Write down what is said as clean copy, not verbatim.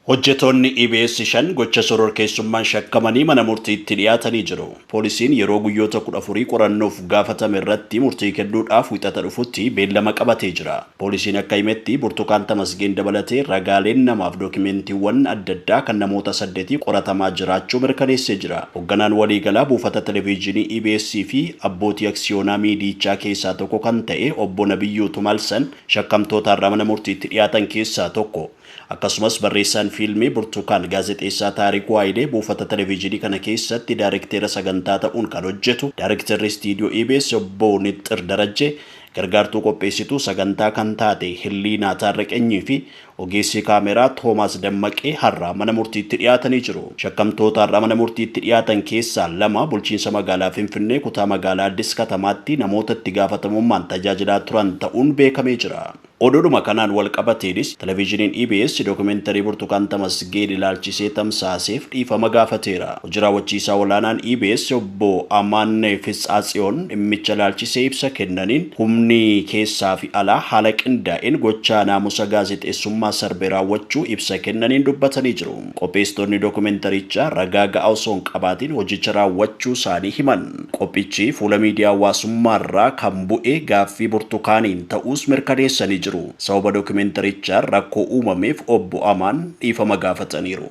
Hojjettoonni EBS shan gocha sororkeessummaan shakkamanii mana murtiitti dhiyaatanii jiru. Poolisiin yeroo guyyoota 14 qorannoof gaafatame irratti murtii kennuudhaaf wixata dhufutti beellama qabatee jira. Poolisiin akka himetti Burtukaan Tamasgeen dabalatee ragaaleen namaaf dookumentiiwwan adda addaa kan namoota 8 qoratamaa jiraachuu mirkaneessee jira. Hoogganaan waliigalaa buufata televezyiinii EBS fi abbootii aksiyoonaa miidiyichaa keessaa tokko kan ta'e obbo Nabiyyuu Tumalsan shakkamtootarraa mana murtiitti dhiyaatan keessaa tokko. Akkasumas barreessaan fiilmii Burtukaan gaazexeessaa Taariikuu Hayilee buufata televezyiinii kana keessatti daayirektera sagantaa ta'uun kan hojjetu daayirekterri istiidiyoo EBS obbo Nixxir Darajjee gargaartuu qopheessituu sagantaa kan taate Hilliinaa Taarraqeenyii fi ogeessi kaameraa Toomaas Dammaqee har'a mana murtiitti dhiyaatanii jiru. Shakkamtootarraa mana murtiitti dhiyaatan keessaa lama bulchiinsa magaalaa Finfinnee kutaa magaalaa Addis Katamaatti namoota itti gaafatamummaan tajaajilaa turan ta'uun beekamee jira. Oduudhuma kanaan wal qabateedis televezyiiniin EBS dookumentarii Burtukaan Tamasgeen ilaalchisee tamsaaseef dhiifama gaafateera. Hojii raawwachiisaa olaanaan EBS obbo Amaanee Fitsaatsiyoon dhimmicha ilaalchisee ibsa kennaniin humni keessaa fi alaa haala qindaa'een gochaa naamusa gaazexeessummaa sarbee raawwachuu ibsa kennaniin dubbatanii jiru. Qopheessitoonni dookumentarichaa ragaa ga'aa osoo hin qabaatiin hojicha raawwachuu isaanii himan. Qophichi fuula miidiyaa hawaasummaarraa kan bu'e gaaffii Burtukaaniin ta'uus mirkaneessanii jiru. Sababa dookumentarichaa rakkoo uumameef obbo Amaan dhiifama gaafataniiru.